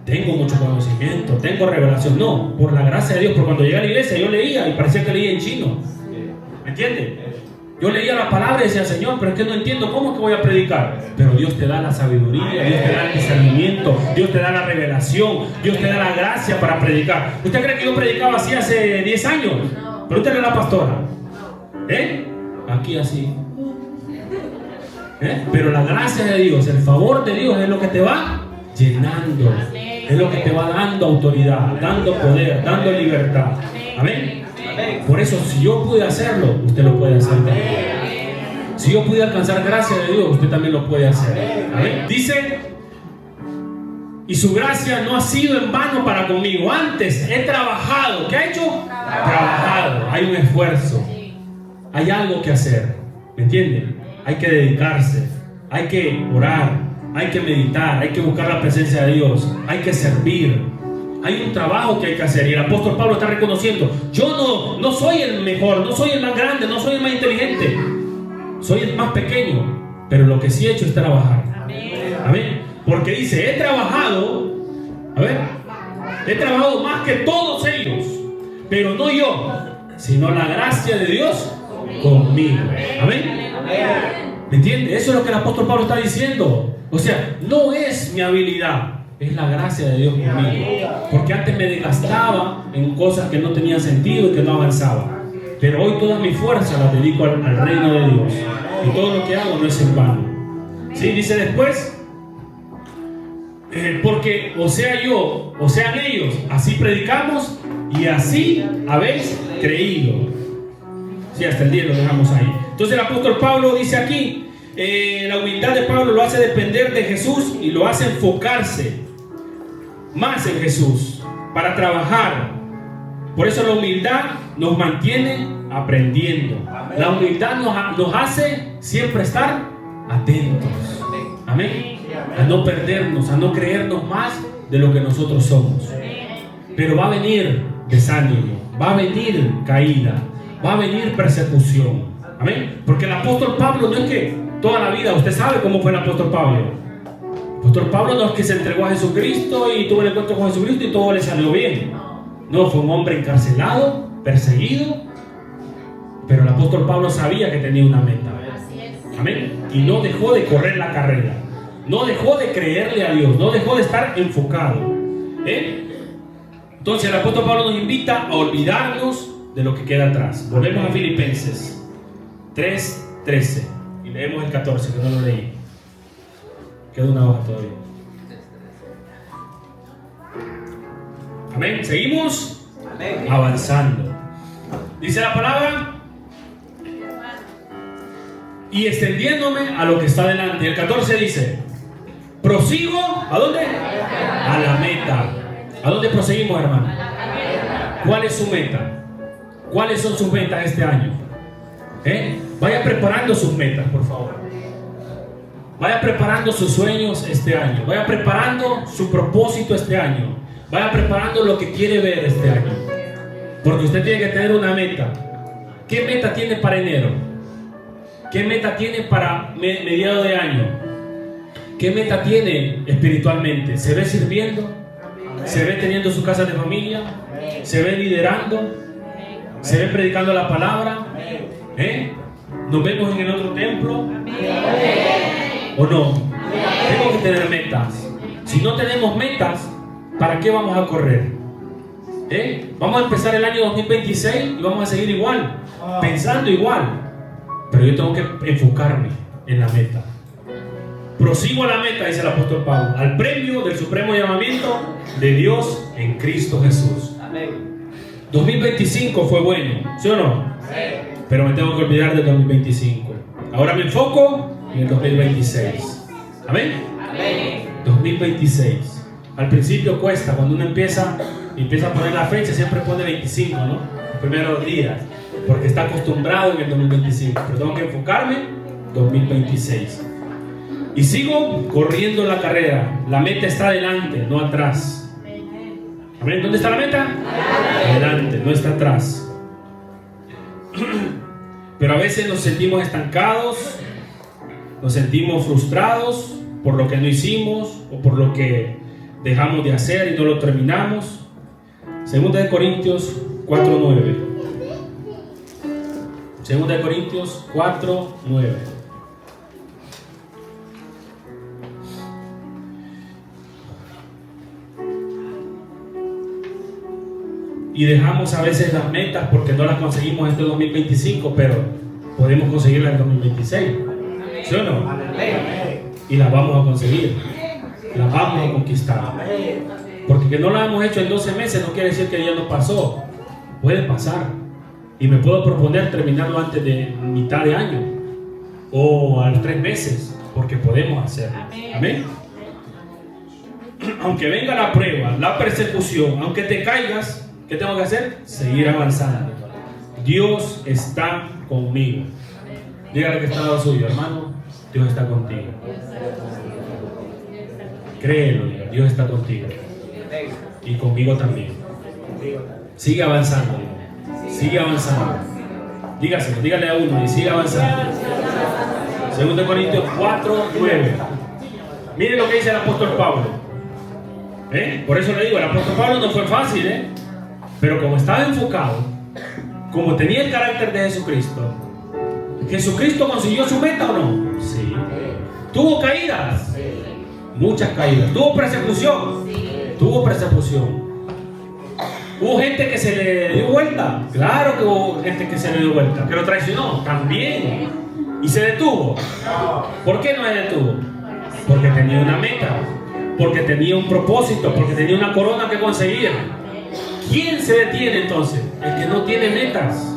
tengo mucho conocimiento, tengo revelación. No, por la gracia de Dios. Porque cuando llegué a la iglesia yo leía y parecía que leía en chino. ¿Me entiendes? Yo leía la palabra y decía, Señor, pero es que no entiendo cómo es que voy a predicar. Pero Dios te da la sabiduría, Dios te da el discernimiento, Dios te da la revelación, Dios te da la gracia para predicar. ¿Usted cree que yo predicaba así hace 10 años? Pregúntale a la pastora. Aquí así. Pero la gracia de Dios, el favor de Dios es lo que te va llenando, es lo que te va dando autoridad, dando poder, dando libertad. Amén. Por eso, si yo pude hacerlo, usted lo puede hacer también. Si yo pude alcanzar gracia de Dios, usted también lo puede hacer. Amén. Dice, y su gracia no ha sido en vano para conmigo. Antes he trabajado. ¿Qué ha hecho? Trabajado. Hay un esfuerzo. Hay algo que hacer. ¿Me entienden? Hay que dedicarse. Hay que orar. Hay que meditar. Hay que buscar la presencia de Dios. Hay que servir. Hay un trabajo que hay que hacer. Y el apóstol Pablo está reconociendo: yo no soy el mejor, no soy el más grande, no soy el más inteligente, soy el más pequeño, pero lo que sí he hecho es trabajar. Amén. Porque dice, he trabajado más que todos ellos, pero no yo, sino la gracia de Dios conmigo. Amén. ¿Me entiende? Eso es lo que el apóstol Pablo está diciendo. O sea, no es mi habilidad, es la gracia de Dios conmigo. Porque antes me desgastaba en cosas que no tenían sentido y que no avanzaba. Pero hoy toda mi fuerza la dedico al reino de Dios. Y todo lo que hago no es en vano. ¿Sí? Dice después, porque o sea yo, o sean ellos, así predicamos y así habéis creído. Sí, hasta el 10 lo dejamos ahí. Entonces el apóstol Pablo dice aquí, la humildad de Pablo lo hace depender de Jesús y lo hace enfocarse más en Jesús para trabajar. Por eso la humildad nos mantiene aprendiendo. La humildad nos hace siempre estar atentos. Amén. A no perdernos, a no creernos más de lo que nosotros somos. Pero va a venir desánimo, va a venir caída, va a venir persecución. Amén. Porque el apóstol Pablo no es que toda la vida, usted sabe cómo fue el apóstol Pablo. El apóstol Pablo no es que se entregó a Jesucristo y tuvo el encuentro con Jesucristo y todo le salió bien. No, fue un hombre encarcelado, perseguido, pero el apóstol Pablo sabía que tenía una meta. Amén. Y no dejó de correr la carrera, no dejó de creerle a Dios, no dejó de estar enfocado. Entonces el apóstol Pablo nos invita a olvidarnos de lo que queda atrás. Volvemos a Filipenses 3:13 y leemos el 14, que no lo leí. Queda una hoja todavía. Amén. Seguimos avanzando. Dice la palabra: y extendiéndome a lo que está delante. El 14 dice: prosigo, ¿a dónde? A la meta. ¿A dónde proseguimos, hermano? ¿Cuál es su meta? ¿Cuáles son sus metas este año? Vaya preparando sus metas, por favor. Vaya preparando sus sueños este año. Vaya preparando su propósito este año. Vaya preparando lo que quiere ver este año. Porque usted tiene que tener una meta. ¿Qué meta tiene para enero? ¿Qué meta tiene para mediados de año? ¿Qué meta tiene espiritualmente? ¿Se ve sirviendo? ¿Se ve teniendo su casa de familia? ¿Se ve liderando? ¿Se ve predicando la palabra? ¿Nos vemos en el otro templo? ¿O no? Tengo que tener metas. Si no tenemos metas, ¿para qué vamos a correr? Vamos a empezar el año 2026 y vamos a seguir igual, pensando igual. Pero yo tengo que enfocarme en la meta. Prosigo a la meta, dice el apóstol Pablo, al premio del supremo llamamiento de Dios en Cristo Jesús. Amén. 2025 fue bueno, ¿sí o no? Sí. Pero me tengo que olvidar del 2025. Ahora me enfoco en el 2026. Amén. Amén. 2026. Al principio cuesta, cuando uno empieza a poner la fecha, siempre pone 25, ¿no? Los primeros días, porque está acostumbrado en el 2025. Pero tengo que enfocarme en 2026. Y sigo corriendo la carrera. La meta está adelante, no atrás. Amén. ¿Dónde está la meta? Adelante, no está atrás. Pero a veces nos sentimos estancados, nos sentimos frustrados por lo que no hicimos o por lo que dejamos de hacer y no lo terminamos. Segunda de Corintios 4:9. 2 de Corintios 4, 9. Y dejamos a veces las metas porque no las conseguimos este 2025, pero podemos conseguirlas en 2026. ¿Sí o no? Y las vamos a conseguir. Las vamos a conquistar. Porque que no las hemos hecho en 12 meses no quiere decir que ya no pasó. Puede pasar. Y me puedo proponer terminarlo antes de mitad de año. O a los 3 meses. Porque podemos hacerlo. Amén. Aunque venga la prueba, la persecución, aunque te caigas, ¿qué tengo que hacer? Seguir avanzando. Dios está conmigo. Dígale que está al lado suyo, hermano. Dios está contigo. Créelo, Dios está contigo. Y conmigo también. Sigue avanzando. Sigue avanzando. Dígaselo, dígale a uno y sigue avanzando. 2 Corintios 4, 9. Miren lo que dice el apóstol Pablo. Por eso le digo, el apóstol Pablo no fue fácil, pero como estaba enfocado, como tenía el carácter de Jesucristo, ¿Jesucristo consiguió su meta o no? Sí. ¿Tuvo caídas? Sí. Muchas caídas. ¿Tuvo persecución? Sí. Tuvo persecución. ¿Hubo gente que se le dio vuelta? Claro que hubo gente que se le dio vuelta. ¿Que lo traicionó? También. ¿Y se detuvo? ¿Por qué no se detuvo? Porque tenía una meta, porque tenía un propósito, porque tenía una corona que conseguir. ¿Quién se detiene entonces? El que no tiene metas,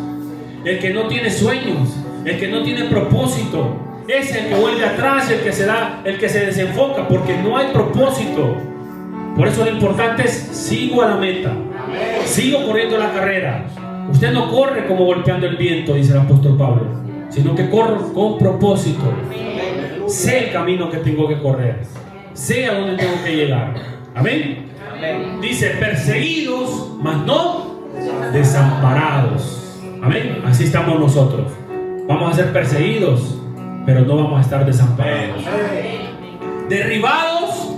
el que no tiene sueños, el que no tiene propósito. Es el que vuelve atrás, el que se desenfoca, porque no hay propósito. Por eso lo importante es: sigo a la meta, sigo corriendo la carrera. Usted no corre como golpeando el viento, dice el apóstol Pablo, sino que corro con propósito. Sé el camino que tengo que correr, sé a dónde tengo que llegar. Amén. Dice: perseguidos, mas no desamparados. Amén. Así estamos nosotros. Vamos a ser perseguidos, pero no vamos a estar desamparados. Derribados,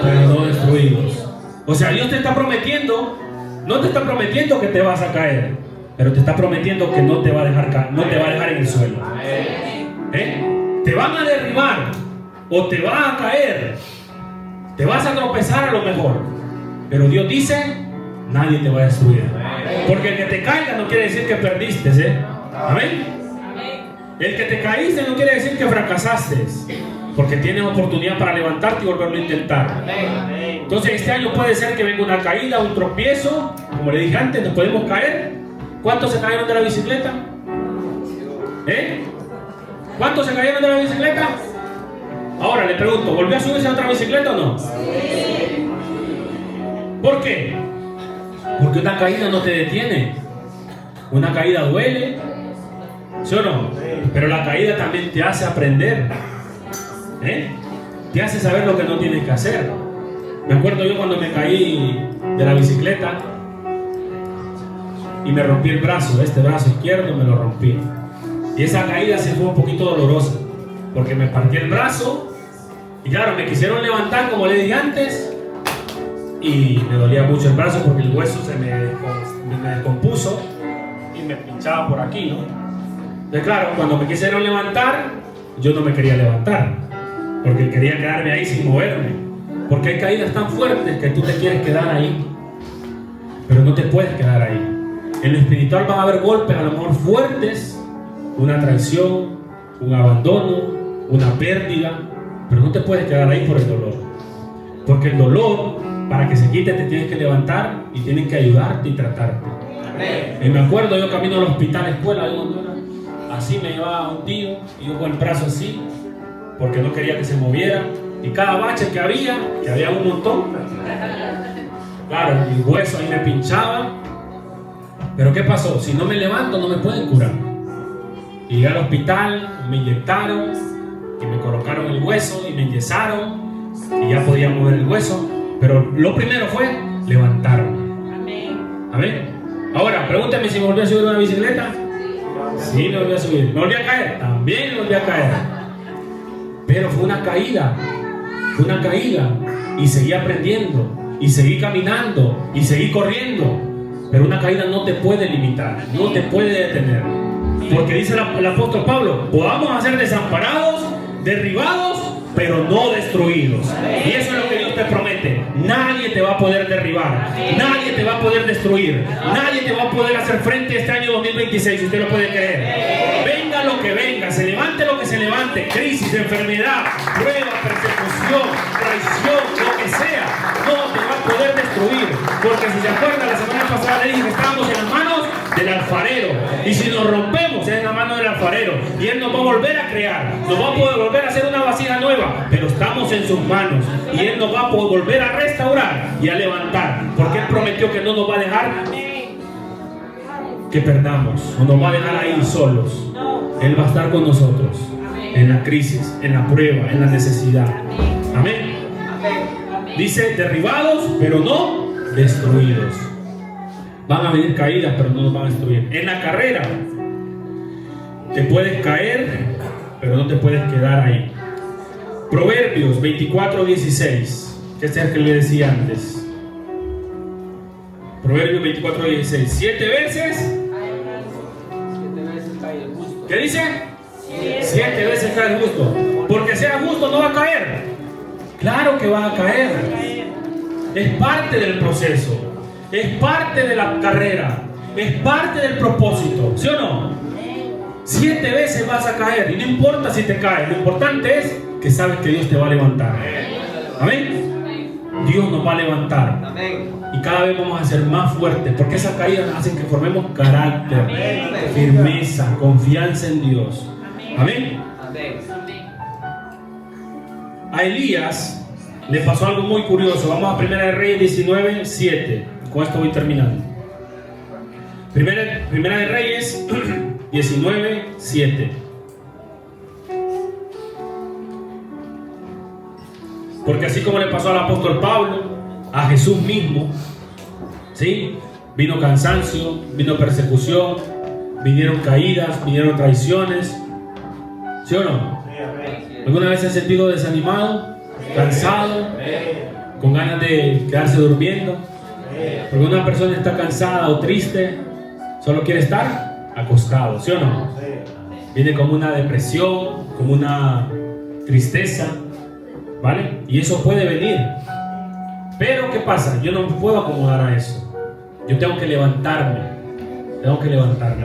pero no destruidos. O sea, Dios te está prometiendo, no te está prometiendo que te vas a caer, pero te está prometiendo que no te va a dejar, no te va a dejar en el suelo. Te van a derribar o te va a caer, te vas a tropezar a lo mejor, pero Dios dice: nadie te va a destruir. Porque el que te caiga no quiere decir que perdiste, Amén. El que te caíste no quiere decir que fracasaste, porque tienes oportunidad para levantarte y volverlo a intentar. Entonces este año puede ser que venga una caída, un tropiezo. Como le dije antes, nos podemos caer. ¿Cuántos se cayeron de la bicicleta? ¿Cuántos se cayeron de la bicicleta? Ahora le pregunto, ¿volvió a subirse a otra bicicleta o no? Sí. ¿Por qué? Porque una caída no te detiene. Una caída duele, ¿sí o no? Pero la caída también te hace aprender, te hace saber lo que no tienes que hacer. Me acuerdo yo cuando me caí de la bicicleta y me rompí el brazo, este brazo izquierdo me lo rompí. Y esa caída se fue un poquito dolorosa, porque me partí el brazo y claro, me quisieron levantar como le dije antes y me dolía mucho el brazo porque el hueso se me descompuso y me pinchaba por aquí, ¿no? Entonces claro, cuando me quisieron levantar, yo no me quería levantar, porque quería quedarme ahí sin moverme, porque hay caídas tan fuertes que tú te quieres quedar ahí, pero no te puedes quedar ahí. En lo espiritual van a haber golpes a lo mejor fuertes, una traición, un abandono, una pérdida, pero no te puedes quedar ahí por el dolor, porque el dolor, para que se quite, te tienes que levantar y tienen que ayudarte y tratarte. Y me acuerdo yo camino al hospital escuela de Honduras, así me llevaba un tío y yo con el brazo así, porque no quería que se moviera, y cada bache que había un montón, claro, el hueso ahí me pinchaba. Pero ¿qué pasó? Si no me levanto no me pueden curar. Y llegué al hospital, me inyectaron y me colocaron el hueso y me enyesaron y ya podía mover el hueso, pero lo primero fue levantarme. Amén. Ahora, pregúntame si me volví a subir una bicicleta. Sí, me volví a subir. ¿Me volví a caer? También me volví a caer. Pero fue una caída. Fue una caída. Y seguí aprendiendo. Y seguí caminando. Y seguí corriendo. Pero una caída no te puede limitar. No te puede detener. Porque dice el apóstol Pablo, podamos ser desamparados, derribados, pero no destruidos. Y eso es lo que Dios te promete. Nadie te va a poder derribar, nadie te va a poder destruir, nadie te va a poder hacer frente a este año 2026, usted lo puede creer. Venga lo que venga, se levante lo que se levante, crisis, enfermedad, prueba, persecución, traición, lo que sea, no te va a poder destruir. Porque si se acuerdan, la semana pasada le dije que estábamos en las manos del alfarero, y si nos rompemos es en la mano del alfarero, y él nos va a volver a crear, nos va a poder volver a hacer una vasija nueva, pero estamos en sus manos, y él nos va a poder volver a restaurar y a levantar, porque él prometió que no nos va a dejar que perdamos, no nos va a dejar ahí solos. Él va a estar con nosotros en la crisis, en la prueba, en la necesidad. Amén. Dice derribados pero no destruidos. Van a venir caídas, pero no nos van a destruir. En la carrera te puedes caer, pero no te puedes quedar ahí. Proverbios 24:16, que este es el que le decía antes. Proverbios 24:16. 7 veces. ¿Qué dice? 7 veces cae el justo. Porque sea justo no va a caer. Claro que va a caer. Es parte del proceso. Es parte de la carrera, es parte del propósito, ¿sí o no? 7 veces vas a caer y no importa si te caes, lo importante es que sabes que Dios te va a levantar. Amén. Dios nos va a levantar. Y cada vez vamos a ser más fuertes, porque esas caídas hacen que formemos carácter, firmeza, confianza en Dios. Amén. A Elías le pasó algo muy curioso. Vamos a 1 de Reyes 19:7. Con esto voy terminando. Primera de Reyes 19:7. Porque así como le pasó al apóstol Pablo, a Jesús mismo, ¿sí? Vino cansancio, vino persecución, vinieron caídas, vinieron traiciones, ¿sí o no? ¿Alguna vez se ha sentido desanimado, cansado, con ganas de quedarse durmiendo? Porque una persona está cansada o triste, solo quiere estar acostado, ¿sí o no? Viene como una depresión, como una tristeza, ¿vale? Y eso puede venir. Pero ¿qué pasa? Yo no me puedo acomodar a eso. Yo tengo que levantarme.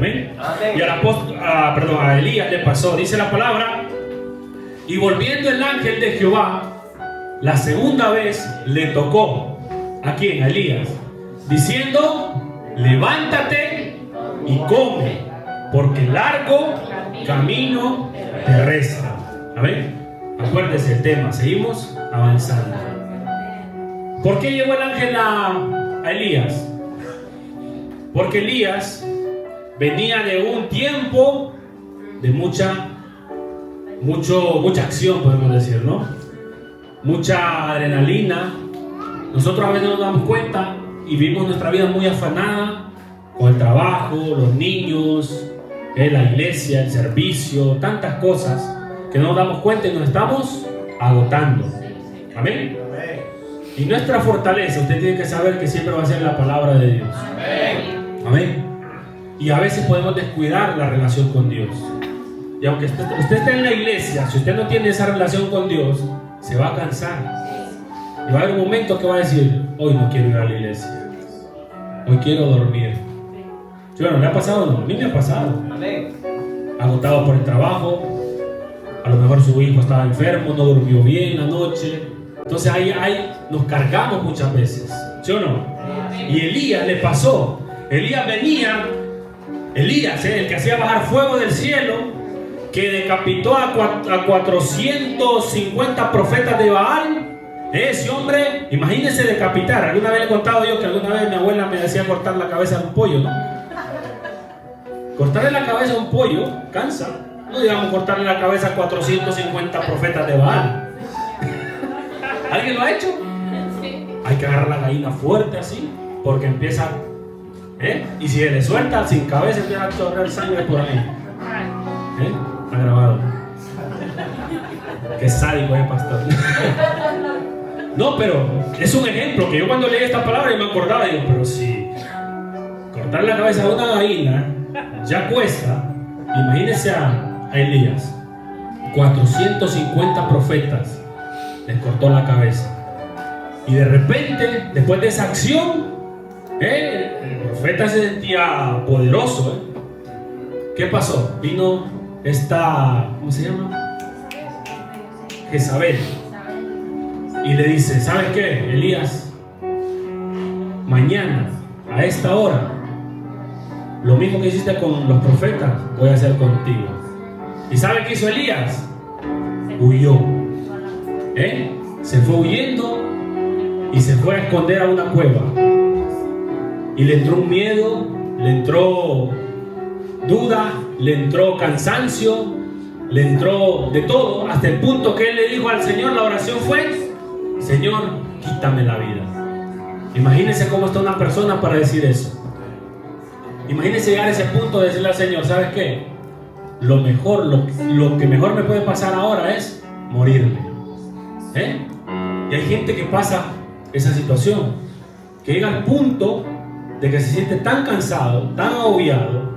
¿Ven? Y al apóstol, a Elías le pasó, dice la palabra, y volviendo el ángel de Jehová, la segunda vez le tocó. ¿A quién? A Elías. Diciendo, levántate y come, porque largo camino te resta. ¿Amén? Acuérdese el tema, seguimos avanzando. ¿Por qué llegó el ángel a Elías? Porque Elías venía de un tiempo de mucha acción, podemos decir, ¿no? Mucha adrenalina. Nosotros a veces nos damos cuenta y vivimos nuestra vida muy afanada con el trabajo, los niños, la iglesia, el servicio, tantas cosas que no nos damos cuenta y nos estamos agotando. Amén. Y nuestra fortaleza, usted tiene que saber que siempre va a ser la palabra de Dios. Amén. Y a veces podemos descuidar la relación con Dios. Y aunque usted esté en la iglesia, si usted no tiene esa relación con Dios, se va a cansar. Y va a haber un momento que va a decir, hoy no quiero ir a la iglesia, hoy quiero dormir. ¿Sí, bueno, ¿le ha pasado? No, a mí me ha pasado. Agotado por el trabajo, a lo mejor su hijo estaba enfermo, no durmió bien la noche. Entonces ahí nos cargamos muchas veces, ¿sí o no? Y Elías le pasó. Elías venía, el que hacía bajar fuego del cielo, que decapitó a 450 profetas de Baal. Ese hombre, imagínense decapitar. Alguna vez le he contado yo que alguna vez mi abuela me decía cortar la cabeza de un pollo, ¿no? Cortarle la cabeza a un pollo cansa. No digamos cortarle la cabeza a 450 profetas de Baal. ¿Alguien lo ha hecho? Hay que agarrar la gallina fuerte así, porque empieza, y si se le suelta sin cabeza empieza a chorrear sangre por ahí. Está grabado. Qué sádico es, pastor. No, pero es un ejemplo que yo cuando leí esta palabra y me acordaba, digo, pero si cortar la cabeza de una gallina ya cuesta, Imagínense a Elías. 450 profetas les cortó la cabeza. Y de repente, después de esa acción, el profeta se sentía poderoso. ¿Qué pasó? Vino esta, ¿cómo se llama? Jezabel. Y le dice, ¿sabes qué, Elías? Mañana, a esta hora, lo mismo que hiciste con los profetas, voy a hacer contigo. ¿Y sabe qué hizo Elías? Huyó. Se fue huyendo y se fue a esconder a una cueva. Y le entró un miedo, le entró duda, le entró cansancio, le entró de todo, hasta el punto que él le dijo al Señor, la oración fue: Señor, quítame la vida. Imagínense cómo está una persona para decir eso. Imagínense llegar a ese punto de decirle al Señor, ¿sabes qué? Lo que mejor me puede pasar ahora es morirme. Y hay gente que pasa esa situación, que llega al punto de que se siente tan cansado, tan agobiado,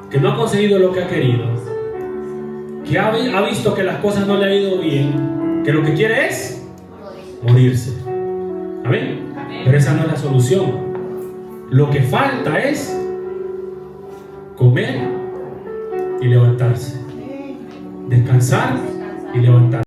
que no ha conseguido lo que ha querido, que ha visto que las cosas no le han ido bien, que lo que quiere es morirse. ¿Amén? Pero esa no es la solución. Lo que falta es comer y levantarse, descansar y levantarse.